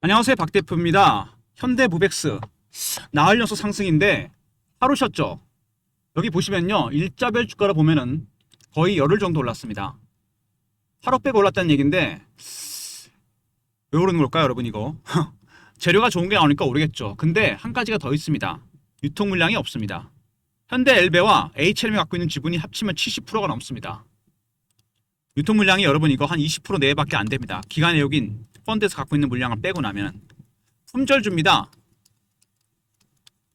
안녕하세요, 박 대표입니다. 현대무벡스 나흘 연속 상승인데 하루 쉬었죠. 여기 보시면요, 일자별 주가를 보면은 거의 열흘 정도 올랐습니다. 하루 빼고 올랐다는 얘기인데 왜 오르는 걸까요, 여러분? 이거 재료가 좋은 게 나오니까 오르겠죠. 근데 한 가지가 더 있습니다. 유통 물량이 없습니다. 현대엘베와 HLM이 갖고 있는 지분이 합치면 70%가 넘습니다. 유통 물량이 여러분 이거 한 20% 내외밖에 안 됩니다. 기관 외국인 펀드에서 갖고 있는 물량을 빼고 나면 품절주입니다.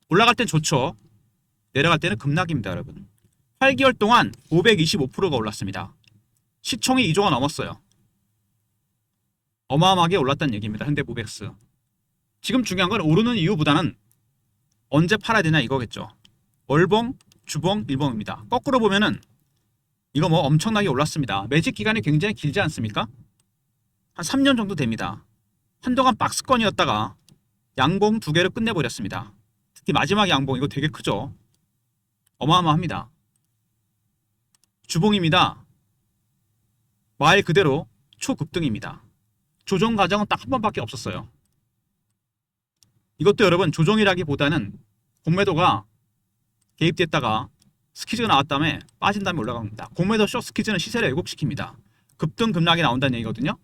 올라갈 땐 좋죠. 내려갈 때는 급락입니다, 여러분. 8개월 동안 525%가 올랐습니다. 시총이 2조가 넘었어요. 어마어마하게 올랐다는 얘기입니다. 현대무벡스. 지금 중요한 건 오르는 이유보다는 언제 팔아야 되냐 이거겠죠. 월봉, 주봉, 일봉입니다. 거꾸로 보면은 이거 뭐 엄청나게 올랐습니다. 매직 기간이 굉장히 길지 않습니까? 한 3년 정도 됩니다. 한동안 박스권이었다가 양봉 2개를 끝내버렸습니다. 특히 마지막 양봉 이거 되게 크죠. 어마어마합니다. 주봉입니다. 말 그대로 초급등입니다. 조정 과정은 딱 한 번밖에 없었어요. 이것도 여러분 조정이라기보다는 공매도가 개입됐다가 스퀴즈가 나왔다음에 빠진 다음에 올라갑니다. 공매도 숏 스퀴즈는 시세를 왜곡시킵니다. 급등 급락이 나온다는 얘기거든요.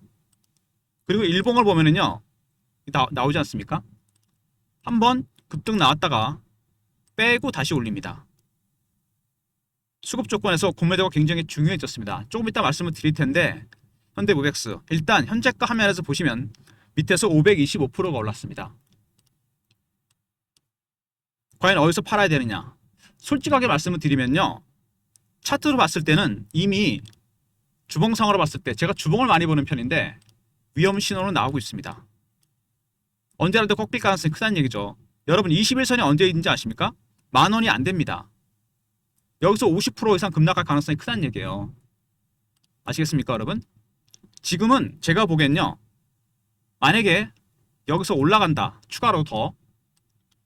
그리고 일봉을 보면은요, 나오지 않습니까? 한번 급등 나왔다가 빼고 다시 올립니다. 수급 조건에서 공매도가 굉장히 중요해졌습니다. 조금 이따 말씀을 드릴 텐데 현대무벡스 일단 현재가 화면에서 보시면 밑에서 525%가 올랐습니다. 과연 어디서 팔아야 되느냐? 솔직하게 말씀을 드리면요, 차트로 봤을 때는 이미 주봉상으로 봤을 때 제가 주봉을 많이 보는 편인데 위험 신호는 나오고 있습니다. 언제라도 꺾일 가능성이 크다는 얘기죠. 여러분 21선이 언제 있는지 아십니까? 10,000원이 안 됩니다. 여기서 50% 이상 급락할 가능성이 크다는 얘기예요. 아시겠습니까, 여러분? 지금은 제가 보기엔요, 만약에 여기서 올라간다, 추가로 더,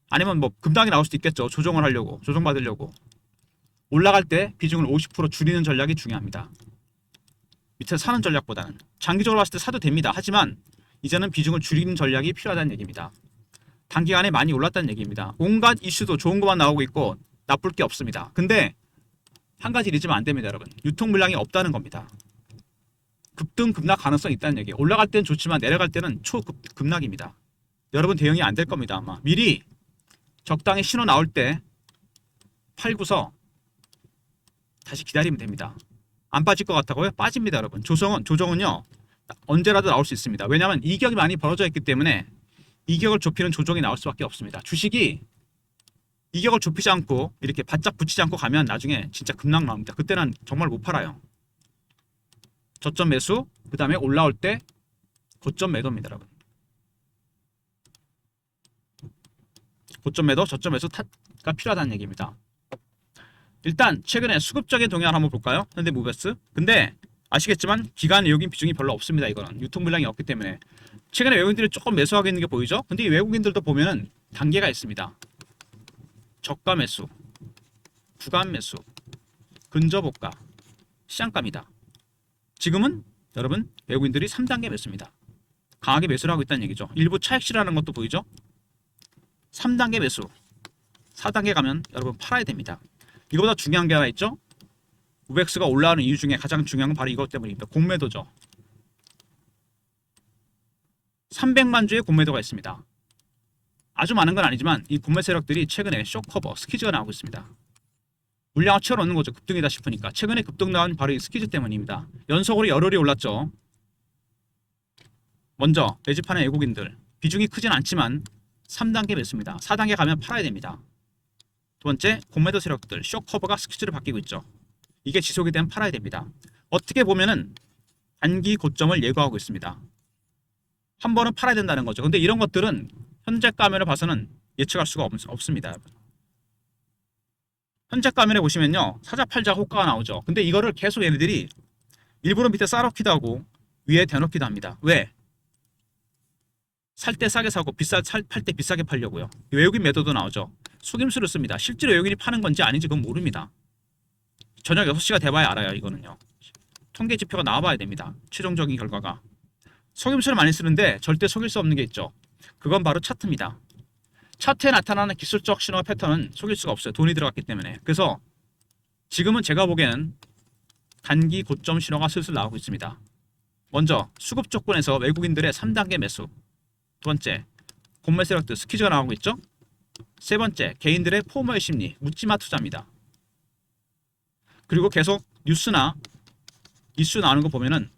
아니면 뭐 급락이 나올 수도 있겠죠. 조정을 하려고, 조정받으려고. 올라갈 때 비중을 50% 줄이는 전략이 중요합니다. 밑에서 사는 전략보다는. 장기적으로 봤을 때 사도 됩니다. 하지만 이제는 비중을 줄이는 전략이 필요하다는 얘기입니다. 단기간에 많이 올랐다는 얘기입니다. 온갖 이슈도 좋은 것만 나오고 있고 나쁠 게 없습니다. 근데 한 가지 잊으면 안 됩니다, 여러분. 유통 물량이 없다는 겁니다. 급등 급락 가능성이 있다는 얘기예요. 올라갈 때는 좋지만 내려갈 때는 초급락입니다. 여러분 대응이 안 될 겁니다. 아마 미리 적당히 신호 나올 때 팔고서 다시 기다리면 됩니다. 안 빠질 것 같다고요? 빠집니다, 여러분. 조정은요, 언제라도 나올 수 있습니다. 왜냐하면 이격이 많이 벌어져 있기 때문에 이격을 좁히는 조정이 나올 수밖에 없습니다. 주식이 이격을 좁히지 않고 이렇게 바짝 붙이지 않고 가면 나중에 진짜 급락 나옵니다. 그때는 정말 못 팔아요. 저점 매수, 그 다음에 올라올 때 고점 매도입니다, 여러분. 고점 매도, 저점 매수가 필요하다는 얘기입니다. 일단 최근에 수급적인 동향을 한번 볼까요? 현대무벡스. 근데 아시겠지만 기관 외국인 비중이 별로 없습니다. 이거는 유통 물량이 없기 때문에. 최근에 외국인들이 조금 매수하고 있는 게 보이죠? 근데 이 외국인들도 보면은 단계가 있습니다. 저가 매수, 구간 매수, 근저고가, 시장가입니다. 지금은 여러분 외국인들이 3단계 매수입니다. 강하게 매수를 하고 있다는 얘기죠. 일부 차익실하는 것도 보이죠? 3단계 매수, 4단계 가면 여러분 팔아야 됩니다. 이거보다 중요한 게 하나 있죠? 무벡스가 올라오는 이유 중에 가장 중요한 건 바로 이것 때문입니다. 공매도죠. 300만 주의 공매도가 있습니다. 아주 많은 건 아니지만 이 공매 세력들이 최근에 쇼커버, 스퀴즈가 나오고 있습니다. 물량을 채워넣는 거죠. 급등이다 싶으니까. 최근에 급등 나온 바로 이 스퀴즈 때문입니다. 연속으로 열흘이 올랐죠. 먼저 매집하는 외국인들 비중이 크진 않지만 3단계 매수입니다. 4단계 가면 팔아야 됩니다. 두 번째, 공매도 세력들 쇼커버가 스퀴즈를 바뀌고 있죠. 이게 지속이 되면 팔아야 됩니다. 어떻게 보면은 단기 고점을 예고하고 있습니다. 한 번은 팔아야 된다는 거죠. 근데 이런 것들은 현재 가면을 봐서는 예측할 수가 없습니다. 현재 가면에 보시면요, 사자 팔자 호가가 나오죠. 근데 이거를 계속 얘네들이 일부러 밑에 쌓아놓기도 하고 위에 대놓기도 합니다. 왜? 살 때 싸게 사고 팔 때 비싸게 팔려고요. 외국인 매도도 나오죠. 속임수를 씁니다. 실제로 외국인이 파는 건지 아닌지 그건 모릅니다. 저녁 6시가 돼봐야 알아요. 이거는요. 통계 지표가 나와봐야 됩니다. 최종적인 결과가. 속임수를 많이 쓰는데 절대 속일 수 없는 게 있죠. 그건 바로 차트입니다. 차트에 나타나는 기술적 신호와 패턴은 속일 수가 없어요. 돈이 들어갔기 때문에. 그래서 지금은 제가 보기에는 단기 고점 신호가 슬슬 나오고 있습니다. 먼저 수급 조건에서 외국인들의 3단계 매수, 두 번째 공매 세력들 스퀴즈가 나오고 있죠. 세 번째 개인들의 포모의 심리, 묻지마 투자입니다. 그리고 계속 뉴스나 이슈 나오는 거 보면은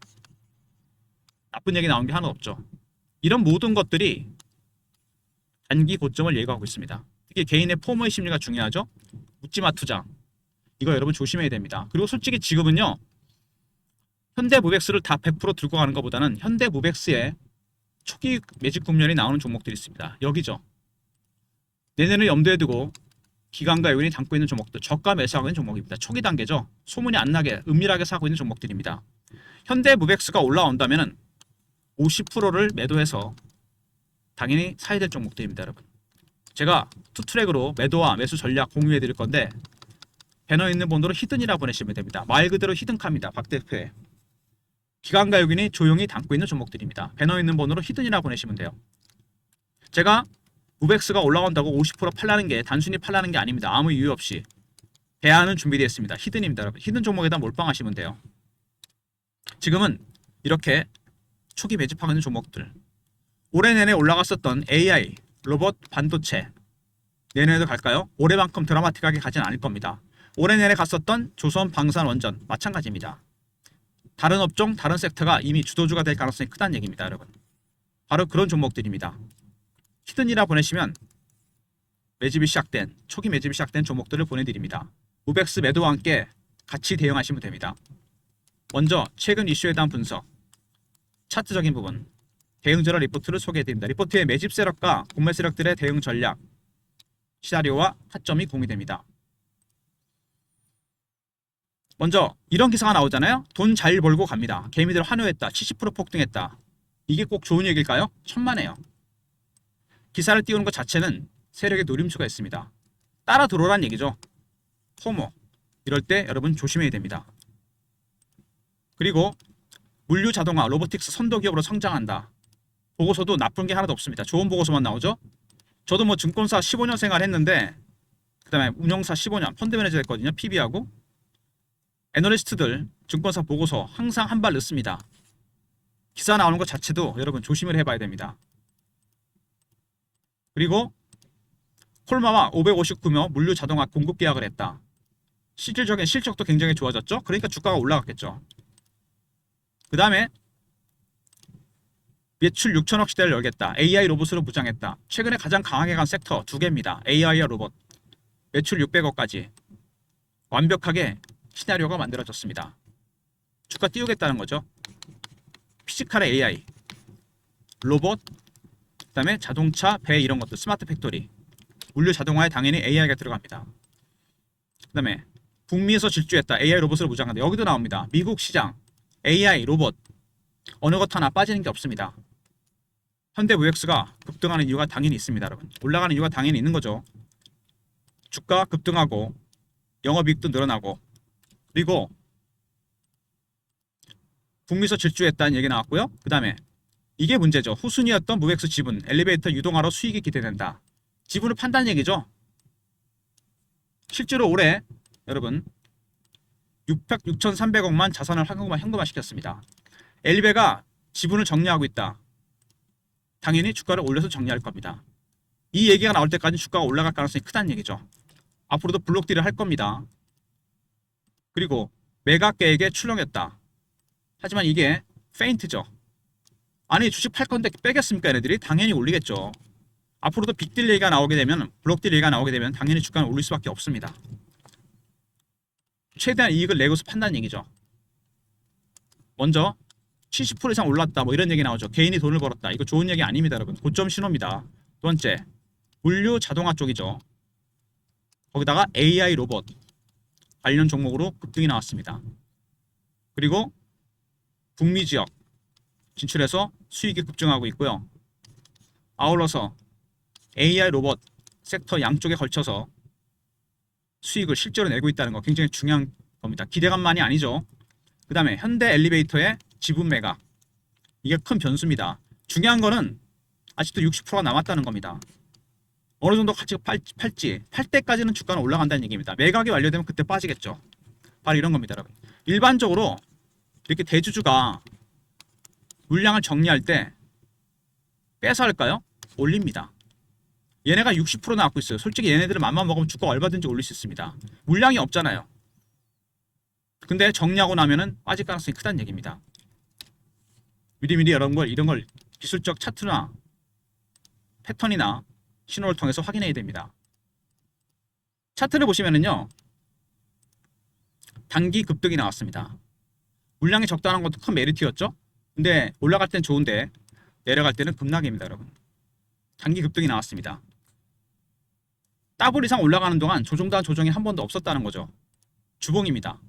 나쁜 얘기 나온 게 하나 없죠. 이런 모든 것들이 단기 고점을 예고하고 있습니다. 특히 개인의 포모의 심리가 중요하죠. 묻지마 투자, 이거 여러분 조심해야 됩니다. 그리고 솔직히 지금은요, 현대무백스를 다 100% 들고 가는 것보다는 현대무백스에 초기 매집 국면이 나오는 종목들이 있습니다. 여기죠. 내년을 염두에 두고 기관과 외국인이 담고 있는 종목들, 저가 매수하고 있는 종목입니다. 초기 단계죠. 소문이 안 나게 은밀하게 사고 있는 종목들입니다. 현대무백스가 올라온다면은 50%를 매도해서 당연히 사야 될 종목들입니다, 여러분. 제가 투트랙으로 매도와 매수 전략 공유해 드릴 건데 배너 있는 번호로 히든이라 보내시면 됩니다. 말 그대로 히든카입니다. 박 대표의 기관과 외국인이 조용히 담고 있는 종목들입니다. 배너 있는 번호로 히든이라 보내시면 돼요. 제가 무백스가 올라온다고 50% 팔라는 게 단순히 팔라는 게 아닙니다. 아무 이유 없이 대안은 준비되어 있습니다. 히든입니다, 여러분. 히든 종목에다 몰빵하시면 돼요. 지금은 이렇게 초기 매집하고 있는 종목들, 올해 내내 올라갔었던 AI, 로봇, 반도체, 내년에도 갈까요? 올해만큼 드라마틱하게 가진 않을 겁니다. 올해 내내 갔었던 조선, 방산, 원전 마찬가지입니다. 다른 업종, 다른 섹터가 이미 주도주가 될 가능성이 크다는 얘기입니다, 여러분. 바로 그런 종목들입니다. 히든이라 보내시면 매집이 시작된, 초기 매집이 시작된 종목들을 보내드립니다. 무백스 매도와 함께 같이 대응하시면 됩니다. 먼저 최근 이슈에 대한 분석, 차트적인 부분, 대응 전략 리포트를 소개해드립니다. 리포트의 매집 세력과 공매 세력들의 대응 전략, 시나리오와 타점이 공유됩니다. 먼저 이런 기사가 나오잖아요. 돈 잘 벌고 갑니다. 개미들 환호했다. 70% 폭등했다. 이게 꼭 좋은 얘기일까요? 천만에요. 기사를 띄우는 것 자체는 세력의 노림수가 있습니다. 따라 들어오란 얘기죠. 포모. 이럴 때 여러분 조심해야 됩니다. 그리고 물류 자동화, 로보틱스 선도 기업으로 성장한다. 보고서도 나쁜 게 하나도 없습니다. 좋은 보고서만 나오죠. 저도 뭐 증권사 15년 생활했는데 그 다음에 운영사 15년 펀드 매니저 했거든요. PB하고. 애널리스트들 증권사 보고서 항상 한 발 늦습니다. 기사 나오는 것 자체도 여러분 조심을 해봐야 됩니다. 그리고 콜마와 559며 물류 자동화 공급 계약을 했다. 실질적인 실적도 굉장히 좋아졌죠. 그러니까 주가가 올라갔겠죠. 그 다음에 매출 6천억 시대를 열겠다. AI 로봇으로 무장했다. 최근에 가장 강하게 간 섹터 두 개입니다. AI와 로봇. 매출 600억까지 완벽하게 시나리오가 만들어졌습니다. 주가 띄우겠다는 거죠. 피지컬의 AI, 로봇, 그 다음에 자동차, 배 이런 것들, 스마트 팩토리, 물류 자동화에 당연히 AI가 들어갑니다. 그 다음에 북미에서 질주했다. AI 로봇으로 무장한다. 여기도 나옵니다. 미국 시장, AI, 로봇 어느 것 하나 빠지는 게 없습니다. 현대무역스가 급등하는 이유가 당연히 있습니다, 여러분. 올라가는 이유가 당연히 있는 거죠. 주가가 급등하고 영업이익도 늘어나고 그리고 북미에서 질주했다는 얘기 나왔고요. 그 다음에 이게 문제죠. 후순위였던 무엑스 지분, 엘리베이터 유동화로 수익이 기대된다. 지분을 판다는 얘기죠. 실제로 올해 여러분 6,300억만 자산을 현금화 시켰습니다. 엘리베가 지분을 정리하고 있다. 당연히 주가를 올려서 정리할 겁니다. 이 얘기가 나올 때까지 주가가 올라갈 가능성이 크다는 얘기죠. 앞으로도 블록딜을 할 겁니다. 그리고 매각 계획에 출렁였다. 하지만 이게 페인트죠. 아니 주식 팔 건데 빼겠습니까 얘네들이? 당연히 올리겠죠. 앞으로도 빅딜 얘기가 나오게 되면, 블록딜 얘기가 나오게 되면 당연히 주가는 올릴 수밖에 없습니다. 최대한 이익을 내고서 판다는 얘기죠. 먼저 70% 이상 올랐다 뭐 이런 얘기 나오죠. 개인이 돈을 벌었다. 이거 좋은 얘기 아닙니다, 여러분. 고점 신호입니다. 두 번째, 물류 자동화 쪽이죠. 거기다가 AI 로봇 관련 종목으로 급등이 나왔습니다. 그리고 북미 지역 진출해서 수익이 급증하고 있고요. 아울러서 AI 로봇 섹터 양쪽에 걸쳐서 수익을 실제로 내고 있다는 거 굉장히 중요한 겁니다. 기대감만이 아니죠. 그 다음에 현대 엘리베이터의 지분 매각. 이게 큰 변수입니다. 중요한 거는 아직도 60%가 남았다는 겁니다. 어느 정도 가치가 팔 때까지는 주가는 올라간다는 얘기입니다. 매각이 완료되면 그때 빠지겠죠. 바로 이런 겁니다, 여러분. 일반적으로 이렇게 대주주가 물량을 정리할 때 빼서 할까요? 올립니다. 얘네가 60% 나왔고 있어요. 솔직히 얘네들은 맘만 먹으면 주가 얼마든지 올릴 수 있습니다. 물량이 없잖아요. 근데 정리하고 나면은 빠질 가능성이 크다는 얘기입니다. 미리미리 이런 걸 기술적 차트나 패턴이나 신호를 통해서 확인해야 됩니다. 차트를 보시면은요, 단기 급등이 나왔습니다. 물량이 적다는 것도 큰 메리트였죠. 근데 올라갈 땐 좋은데 내려갈 때는 급락입니다, 여러분. 단기 급등이 나왔습니다. 더블 이상 올라가는 동안 조정단 조정이 한 번도 없었다는 거죠. 주봉입니다.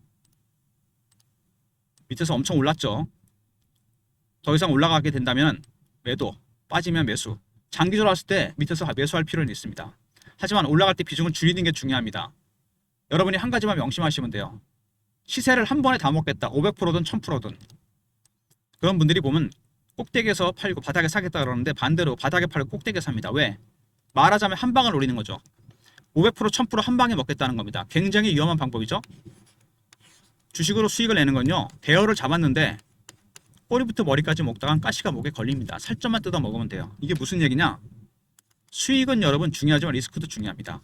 밑에서 엄청 올랐죠. 더 이상 올라가게 된다면 매도, 빠지면 매수. 장기적으로 봤을 때 밑에서 매수할 필요는 있습니다. 하지만 올라갈 때 비중을 줄이는 게 중요합니다. 여러분이 한 가지만 명심하시면 돼요. 시세를 한 번에 다 먹겠다. 500%든 1000%든. 그런 분들이 보면 꼭대기에서 팔고 바닥에 사겠다 그러는데 반대로 바닥에 팔고 꼭대기에 삽니다. 왜? 말하자면 한 방을 노리는 거죠. 500%, 1000% 한 방에 먹겠다는 겁니다. 굉장히 위험한 방법이죠. 주식으로 수익을 내는 건요, 대여를 잡았는데 꼬리부터 머리까지 먹다간 가시가 목에 걸립니다. 살점만 뜯어 먹으면 돼요. 이게 무슨 얘기냐? 수익은 여러분 중요하지만 리스크도 중요합니다.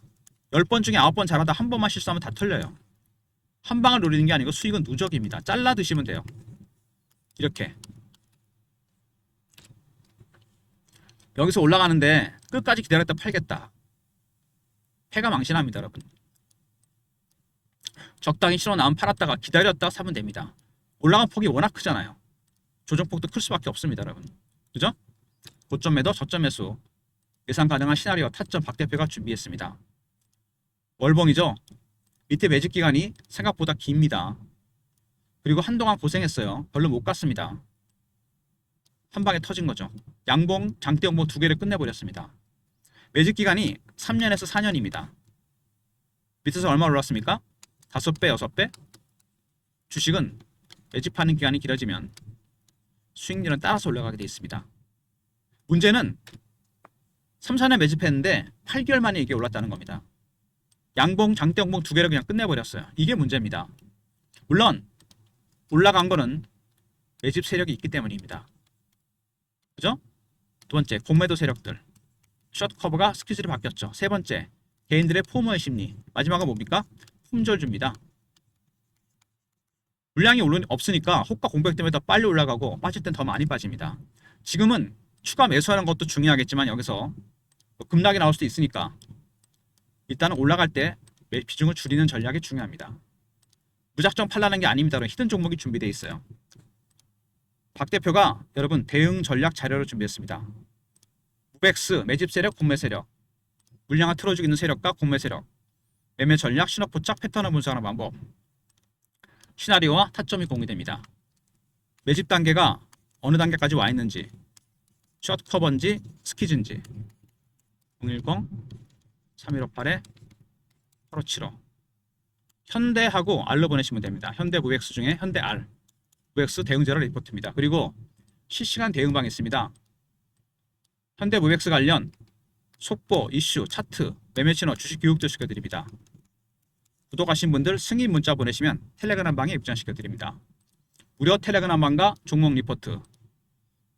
10번 중에 9번 잘하다 한 번만 실수하면 다 털려요. 한 방을 노리는 게 아니고 수익은 누적입니다. 잘라 드시면 돼요. 이렇게 여기서 올라가는데 끝까지 기다렸다 팔겠다. 패가 망신합니다, 여러분. 적당히 신호 나면 팔았다가 기다렸다 사면 됩니다. 올라간 폭이 워낙 크잖아요. 조정폭도 클 수밖에 없습니다, 여러분. 그죠? 고점 매도, 저점 매수. 예상 가능한 시나리오 타점 박 대표가 준비했습니다. 월봉이죠? 밑에 매집 기간이 생각보다 깁니다. 그리고 한동안 고생했어요. 별로 못 갔습니다. 한 방에 터진 거죠. 양봉, 장대용봉 두 개를 끝내버렸습니다. 매집 기간이 3년에서 4년입니다. 밑에서 얼마 올랐습니까? 5배, 6배? 주식은 매집하는 기간이 길어지면 수익률은 따라서 올라가게 되어 있습니다. 문제는 3, 4년 매집했는데 8개월 만에 이게 올랐다는 겁니다. 양봉, 장대용봉 두 개를 그냥 끝내버렸어요. 이게 문제입니다. 물론 올라간 거는 매집 세력이 있기 때문입니다. 그죠? 두 번째, 공매도 세력들. 숏 커버가 스퀴즈로 바뀌었죠. 세 번째, 개인들의 포모의 심리. 마지막은 뭡니까? 품절주입니다. 물량이 없으니까 호가 공백 때문에 더 빨리 올라가고 빠질 땐 더 많이 빠집니다. 지금은 추가 매수하는 것도 중요하겠지만 여기서 급락이 나올 수도 있으니까 일단은 올라갈 때 비중을 줄이는 전략이 중요합니다. 무작정 팔라는 게 아닙니다. 히든 종목이 준비되어 있어요. 박 대표가 여러분 대응 전략 자료를 준비했습니다. 무백스, 매집 세력, 공매 세력, 물량을 틀어주고 있는 세력과 공매 세력, 매매 전략, 신호 포착, 패턴을 분석하는 방법, 시나리오와 타점이 공유됩니다. 매집 단계가 어느 단계까지 와 있는지, 숏 커버인지, 스퀴즈인지, 010-3158-8575 현대하고 R로 보내시면 됩니다. 현대 무백스 중에 현대 R, 무백스 대응자료 리포트입니다. 그리고 실시간 대응방이 있습니다. 현대 무백스 관련 속보, 이슈, 차트, 매매 신호, 주식 교육도 시켜드립니다. 구독하신 분들 승인 문자 보내시면 텔레그램 방에 입장시켜드립니다. 무료 텔레그램 방과 종목 리포트,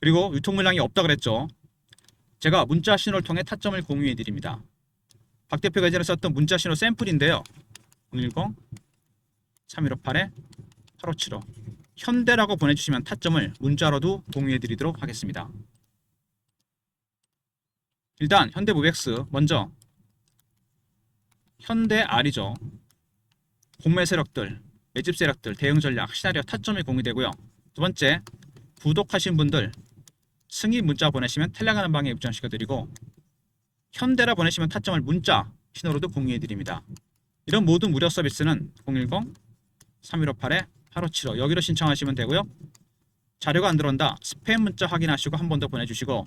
그리고 유통 물량이 없다 그랬죠. 제가 문자 신호를 통해 타점을 공유해드립니다. 박 대표가 예전에 썼던 문자 신호 샘플인데요. 010-3158-8575 현대라고 보내주시면 타점을 문자로도 공유해드리도록 하겠습니다. 일단 현대 무백스 먼저 현대 R이죠. 공매 세력들, 매집 세력들, 대응 전략, 시나리오, 타점이 공유되고요. 두 번째, 구독하신 분들 승인 문자 보내시면 텔레그램 방에 입장시켜드리고 현대라 보내시면 타점을 문자 신호로도 공유해드립니다. 이런 모든 무료 서비스는 010-3158-8575 여기로 신청하시면 되고요. 자료가 안 들어온다. 스팸 문자 확인하시고 한 번 더 보내주시고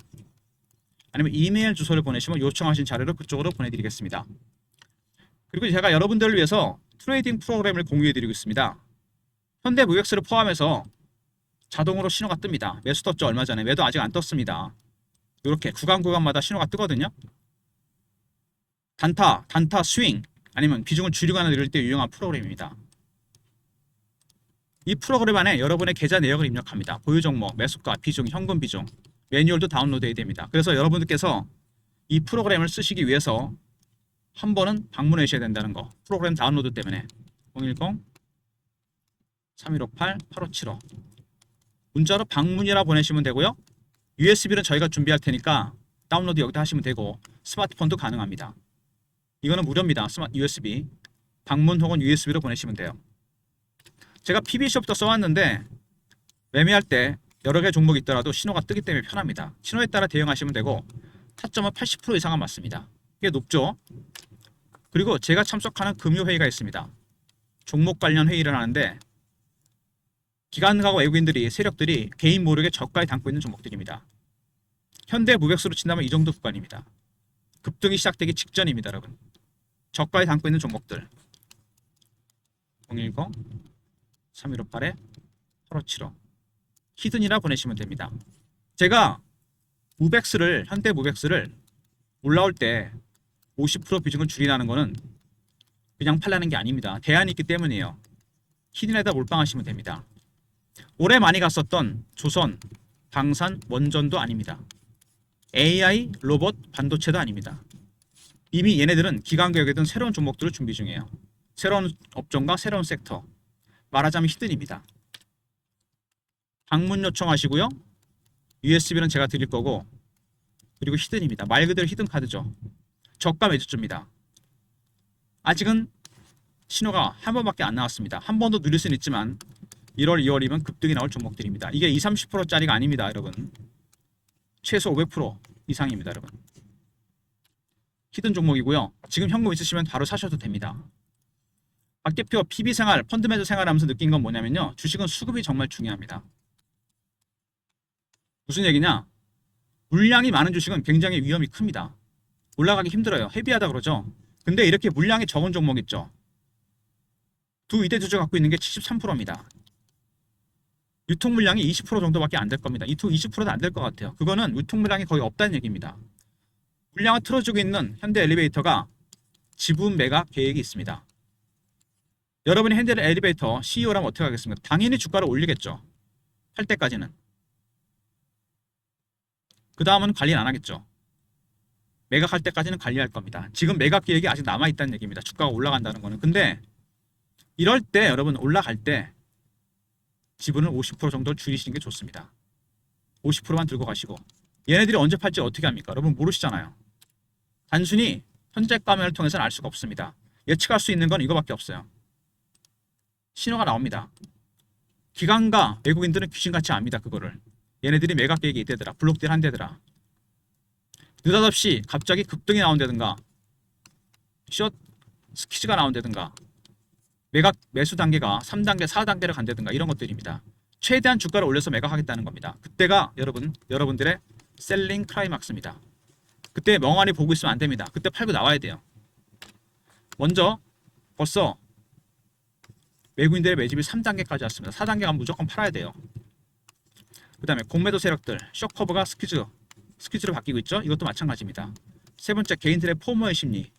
아니면 이메일 주소를 보내시면 요청하신 자료를 그쪽으로 보내드리겠습니다. 그리고 제가 여러분들을 위해서 트레이딩 프로그램을 공유해드리고 있습니다. 현대 무백스를 포함해서 자동으로 신호가 뜹니다. 매수 떴죠 얼마 전에. 매도 아직 안 떴습니다. 이렇게 구간마다 신호가 뜨거든요. 단타 스윙 아니면 비중을 줄이거나 늘릴 때 유용한 프로그램입니다. 이 프로그램 안에 여러분의 계좌 내역을 입력합니다. 보유 종목, 매수가, 비중, 현금 비중, 매뉴얼도 다운로드해야 됩니다. 그래서 여러분들께서 이 프로그램을 쓰시기 위해서 한 번은 방문해 주셔야 된다는 거. 프로그램 다운로드 때문에 010-3158-8575 문자로 방문이라 보내시면 되고요. USB는 저희가 준비할 테니까 다운로드 여기다 하시면 되고 스마트폰도 가능합니다. 이거는 무료입니다. 스마트 USB 방문 혹은 USB로 보내시면 돼요. 제가 PBC부터 써왔는데 매매할 때 여러 개 종목이 있더라도 신호가 뜨기 때문에 편합니다. 신호에 따라 대응하시면 되고 타점은 80% 이상은 맞습니다. 이게 높죠. 그리고 제가 참석하는 금요회의가 있습니다. 종목 관련 회의를 하는데 기관과 외국인들이 세력들이 개인 모르게 저가에 담고 있는 종목들입니다. 현대 무백수로 친다면 이 정도 구간입니다. 급등이 시작되기 직전입니다. 여러분 저가에 담고 있는 종목들 010-3158-8575 히든이라 보내시면 됩니다. 제가 현대 무백스를 올라올 때 50% 비중을 줄이라는 거는 그냥 팔라는 게 아닙니다. 대안이 있기 때문이에요. 히든에다 몰빵하시면 됩니다. 올해 많이 갔었던 조선, 방산, 원전도 아닙니다. AI, 로봇, 반도체도 아닙니다. 이미 얘네들은 기관격이든 새로운 종목들을 준비 중이에요. 새로운 업종과 새로운 섹터. 말하자면 히든입니다. 방문 요청하시고요. USB는 제가 드릴 거고 그리고 히든입니다. 말 그대로 히든 카드죠. 저가 매수주입니다. 아직은 신호가 한 번밖에 안 나왔습니다. 한 번도 누릴 수는 있지만 1월, 2월이면 급등이 나올 종목들입니다. 이게 20, 30%짜리가 아닙니다. 여러분. 최소 500% 이상입니다. 여러분. 히든 종목이고요. 지금 현금 있으시면 바로 사셔도 됩니다. 박 대표 PB생활, 펀드매저 생활하면서 느낀 건 뭐냐면요. 주식은 수급이 정말 중요합니다. 무슨 얘기냐? 물량이 많은 주식은 굉장히 위험이 큽니다. 올라가기 힘들어요. 헤비하다 그러죠. 근데 이렇게 물량이 적은 종목 있죠. 두 이대주주 갖고 있는 게 73%입니다. 유통 물량이 20% 정도밖에 안 될 겁니다. 20%도 안 될 것 같아요. 그거는 유통 물량이 거의 없다는 얘기입니다. 물량을 틀어주고 있는 현대 엘리베이터가 지분 매각 계획이 있습니다. 여러분이 현대 엘리베이터 CEO라면 어떻게 하겠습니까? 당연히 주가를 올리겠죠. 할 때까지는. 그 다음은 관리는 안 하겠죠. 매각할 때까지는 관리할 겁니다. 지금 매각 계획이 아직 남아있다는 얘기입니다. 주가가 올라간다는 거는. 근데 이럴 때 여러분 올라갈 때 지분을 50% 정도 줄이시는 게 좋습니다. 50%만 들고 가시고 얘네들이 언제 팔지 어떻게 합니까? 여러분 모르시잖아요. 단순히 현재가 매매를 통해서는 알 수가 없습니다. 예측할 수 있는 건 이거밖에 없어요. 신호가 나옵니다. 기관과 외국인들은 귀신같이 압니다. 그거를. 얘네들이 매각 계획이 있대더라. 블록딜 한대더라. 느닷없이 갑자기 급등이 나온다든가 숏 스퀴즈가 나온다든가 매각 매수 단계가 3단계, 4단계를 간다든가 이런 것들입니다. 최대한 주가를 올려서 매각하겠다는 겁니다. 그때가 여러분들의 셀링 클라이막스입니다. 그때 멍하니 보고 있으면 안 됩니다. 그때 팔고 나와야 돼요. 먼저 벌써 외국인들의 매집이 3단계까지 왔습니다. 4단계 가면 무조건 팔아야 돼요. 그 다음에 공매도 세력들, 쇼커브가 스퀴즈로 바뀌고 있죠. 이것도 마찬가지입니다. 세 번째, 개인들의 포모의 심리.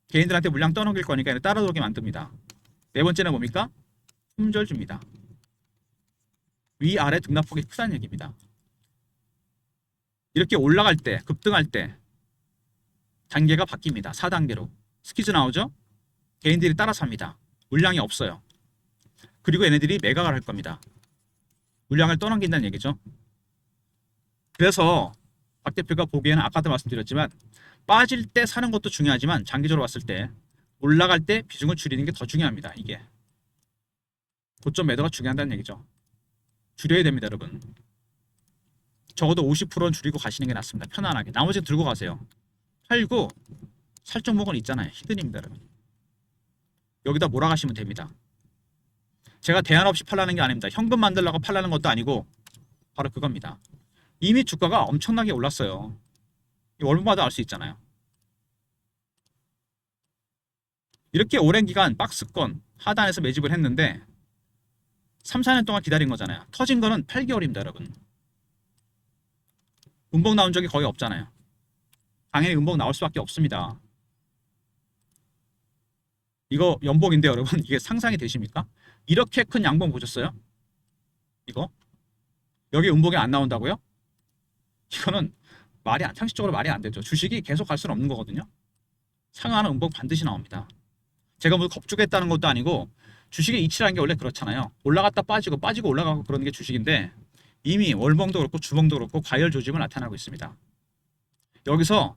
개인들한테 물량 떠넘길 거니까 따라 들어오게 만듭니다. 네 번째는 뭡니까? 품절줍니다. 위아래 등락폭이 크다는 얘기입니다. 이렇게 올라갈 때, 급등할 때 단계가 바뀝니다. 4단계로. 스퀴즈 나오죠? 개인들이 따라 삽니다. 물량이 없어요. 그리고 얘네들이 매각을 할 겁니다. 물량을 떠넘긴다는 얘기죠. 그래서 박 대표가 보기에는 아까도 말씀드렸지만 빠질 때 사는 것도 중요하지만 장기적으로 봤을 때 올라갈 때 비중을 줄이는 게 더 중요합니다. 이게 고점 매도가 중요하다는 얘기죠. 줄여야 됩니다. 여러분. 적어도 50%는 줄이고 가시는 게 낫습니다. 편안하게. 나머지는 들고 가세요. 팔고 살 종목은 있잖아요. 히든입니다. 여러분. 여기다 몰아가시면 됩니다. 제가 대안 없이 팔라는 게 아닙니다. 현금 만들려고 팔라는 것도 아니고 바로 그겁니다. 이미 주가가 엄청나게 올랐어요. 월봉마다 알 수 있잖아요. 이렇게 오랜 기간 박스권 하단에서 매집을 했는데 3, 4년 동안 기다린 거잖아요. 터진 거는 8개월입니다. 여러분. 음봉 나온 적이 거의 없잖아요. 당연히 음봉 나올 수밖에 없습니다. 이거 연봉인데 여러분 이게 상상이 되십니까? 이렇게 큰 양봉 보셨어요? 이거 여기 음봉이 안 나온다고요? 이거는 상식적으로 말이 안 되죠. 주식이 계속 갈 수는 없는 거거든요. 상하는 음봉 반드시 나옵니다. 제가 뭐 겁주겠다는 것도 아니고 주식의 이치라는 게 원래 그렇잖아요. 올라갔다 빠지고 빠지고 올라가고 그러는 게 주식인데 이미 월봉도 그렇고 주봉도 그렇고 과열 조짐을 나타나고 있습니다. 여기서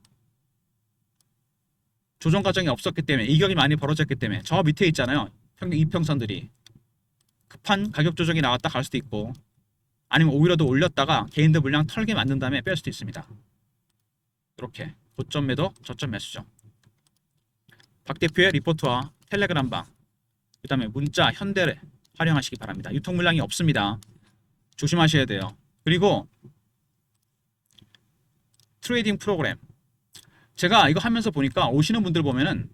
조정 과정이 없었기 때문에 이격이 많이 벌어졌기 때문에 저 밑에 있잖아요. 이평선들이 급한 가격 조정이 나왔다 갈 수도 있고 아니면 오히려 더 올렸다가 개인들 물량 털게 만든 다음에 뺄 수도 있습니다. 이렇게 고점 매도 저점 매수죠. 박 대표의 리포트와 텔레그램방 그 다음에 문자 현대를 활용하시기 바랍니다. 유통 물량이 없습니다. 조심하셔야 돼요. 그리고 트레이딩 프로그램 제가 이거 하면서 보니까 오시는 분들 보면은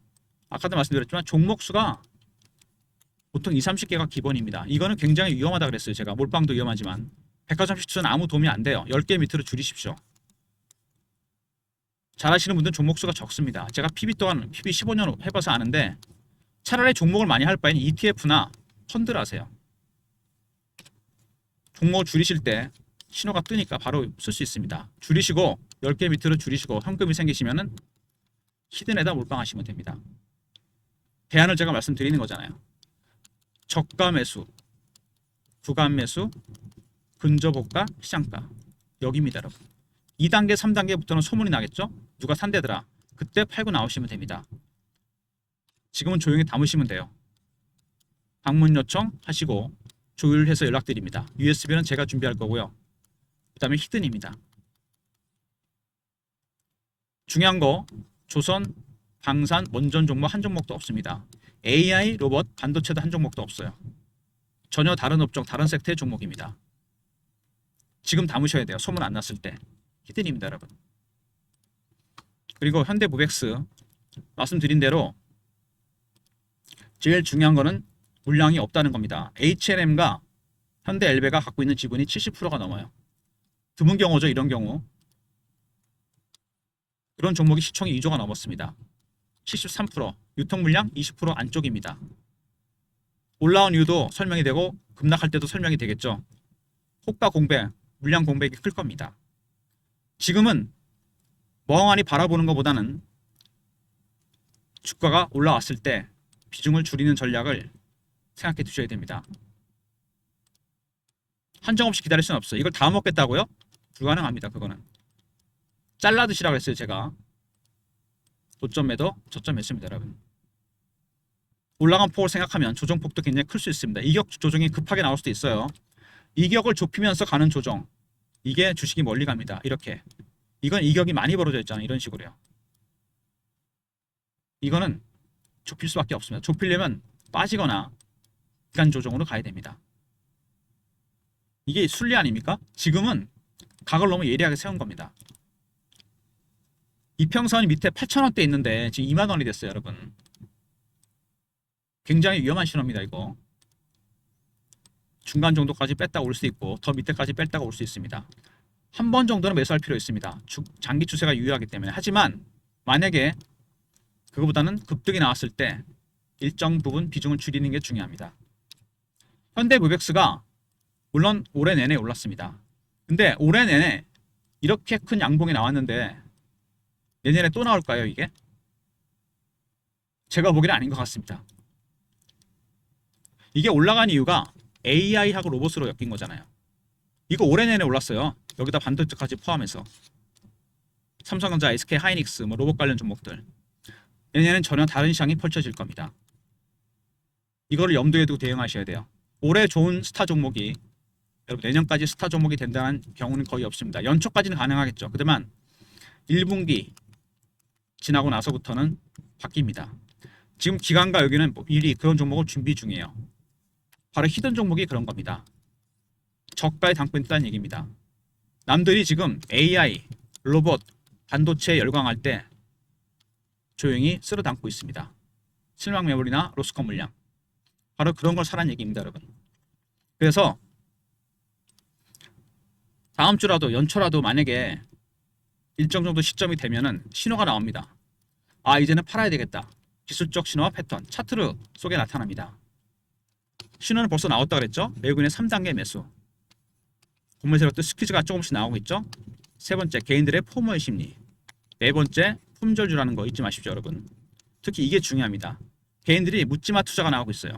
아까도 말씀드렸지만 종목 수가 보통 20, 30개가 기본입니다. 이거는 굉장히 위험하다 그랬어요. 제가 몰빵도 위험하지만 백화점 시초는 아무 도움이 안 돼요. 10개 밑으로 줄이십시오. 잘하시는 분들은 종목 수가 적습니다. 제가 PB 15년 해봐서 아는데 차라리 종목을 많이 할 바에는 ETF나 펀드를 하세요. 종목을 줄이실 때 신호가 뜨니까 바로 쓸 수 있습니다. 줄이시고 10개 밑으로 줄이시고 현금이 생기시면은 히든에다 몰빵하시면 됩니다. 대안을 제가 말씀드리는 거잖아요. 저가 매수, 구간 매수, 근저고가, 시장가 여기입니다 여러분. 2단계 3단계부터는 소문이 나겠죠. 누가 산대더라. 그때 팔고 나오시면 됩니다. 지금은 조용히 담으시면 돼요. 방문 요청 하시고 조율해서 연락드립니다. USB는 제가 준비할 거고요. 그 다음에 히든입니다. 중요한 거 조선, 방산, 원전 종목 한 종목도 없습니다. AI, 로봇, 반도체도 한 종목도 없어요. 전혀 다른 업종, 다른 섹터의 종목입니다. 지금 담으셔야 돼요. 소문 안 났을 때. 히든입니다, 여러분. 그리고 현대무벡스 말씀드린 대로 제일 중요한 거는 물량이 없다는 겁니다. H&M과 현대엘베가 갖고 있는 지분이 70%가 넘어요. 드문 경우죠, 이런 경우. 그런 종목이 시총이 2조가 넘었습니다. 73%, 유통 물량 20% 안쪽입니다. 올라온 이유도 설명이 되고 급락할 때도 설명이 되겠죠. 호가 공백, 물량 공백이 클 겁니다. 지금은 멍하니 바라보는 것보다는 주가가 올라왔을 때 비중을 줄이는 전략을 생각해 두셔야 됩니다. 한정없이 기다릴 수는 없어요. 이걸 다 먹겠다고요? 불가능합니다. 그거는. 잘라 드시라고 했어요. 제가. 고점 매도, 저점 매수입니다. 여러분. 올라간 폭을 생각하면 조정폭도 굉장히 클 수 있습니다. 이격 조정이 급하게 나올 수도 있어요. 이격을 좁히면서 가는 조정. 이게 주식이 멀리 갑니다. 이렇게. 이건 이격이 많이 벌어져 있잖아요. 이런 식으로요. 이거는 좁힐 수밖에 없습니다. 좁히려면 빠지거나 기간 조정으로 가야 됩니다. 이게 순리 아닙니까? 지금은 각을 너무 예리하게 세운 겁니다. 이평선이 밑에 8,000원대 있는데 지금 2만원이 됐어요. 여러분. 굉장히 위험한 신호입니다. 이거. 중간 정도까지 뺐다가 올 수 있고 더 밑에까지 뺐다가 올 수 있습니다. 한 번 정도는 매수할 필요 있습니다. 장기 추세가 유효하기 때문에. 하지만 만약에 그거보다는 급등이 나왔을 때 일정 부분 비중을 줄이는 게 중요합니다. 현대무벡스가 물론 올해 내내 올랐습니다. 근데 올해 내내 이렇게 큰 양봉이 나왔는데 내년에 또 나올까요, 이게? 제가 보기에는 아닌 것 같습니다. 이게 올라간 이유가 AI하고 로봇으로 엮인 거잖아요. 이거 올해 내내 올랐어요. 여기다 반도체까지 포함해서. 삼성전자, SK 하이닉스, 로봇 관련 종목들. 내년에는 전혀 다른 시장이 펼쳐질 겁니다. 이거를 염두에 두고 대응하셔야 돼요. 올해 좋은 스타 종목이 여러분 내년까지 스타 종목이 된다는 경우는 거의 없습니다. 연초까지는 가능하겠죠. 그렇지만 1분기 지나고 나서부터는 바뀝니다. 지금 기관과 여기는 미리 그런 종목을 준비 중이에요. 바로 히든 종목이 그런 겁니다. 저가에 담고 있다는 얘기입니다. 남들이 지금 AI, 로봇, 반도체에 열광할 때 조용히 쓸어 담고 있습니다. 실망 매물이나 로스컷 물량. 바로 그런 걸 사라는 얘기입니다, 여러분. 그래서 다음 주라도 연초라도 만약에 일정 정도 시점이 되면은 신호가 나옵니다. 아, 이제는 팔아야 되겠다. 기술적 신호와 패턴, 차트 속에 나타납니다. 신호는 벌써 나왔다 그랬죠? 외국인의 3단계 매수. 공매 세력도 스퀴즈가 조금씩 나오고 있죠? 세 번째, 개인들의 포모의 심리. 네 번째, 품절주라는 거 잊지 마십시오, 여러분. 특히 이게 중요합니다. 개인들이 묻지마 투자가 나오고 있어요.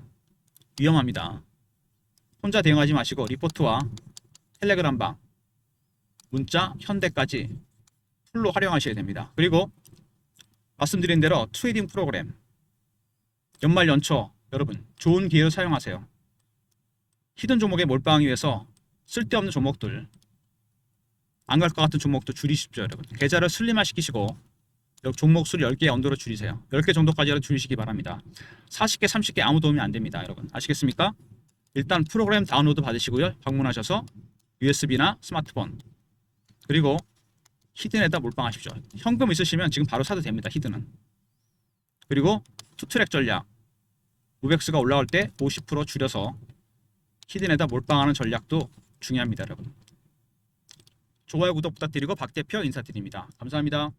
위험합니다. 혼자 대응하지 마시고 리포트와 텔레그램방, 문자, 현대까지 풀로 활용하셔야 됩니다. 그리고 말씀드린 대로 트레이딩 프로그램, 연말 연초 여러분 좋은 기회로 사용하세요. 히든 종목에 몰빵하기 위해서 쓸데없는 종목들, 안 갈 것 같은 종목도 줄이십시오, 여러분. 계좌를 슬림화 시키시고 종목 수를 10개 언더로 줄이세요. 10개 정도까지 줄이시기 바랍니다. 40개, 30개 아무 도움이 안 됩니다, 여러분. 아시겠습니까? 일단 프로그램 다운로드 받으시고요. 방문하셔서 USB나 스마트폰, 그리고 히든에다 몰빵하십시오. 현금 있으시면 지금 바로 사도 됩니다, 히든은. 그리고 투트랙 전략, 우백스가 올라올 때 50% 줄여서 히든에다 몰빵하는 전략도 중요합니다, 여러분. 좋아요, 구독 부탁드리고 박 대표 인사드립니다. 감사합니다.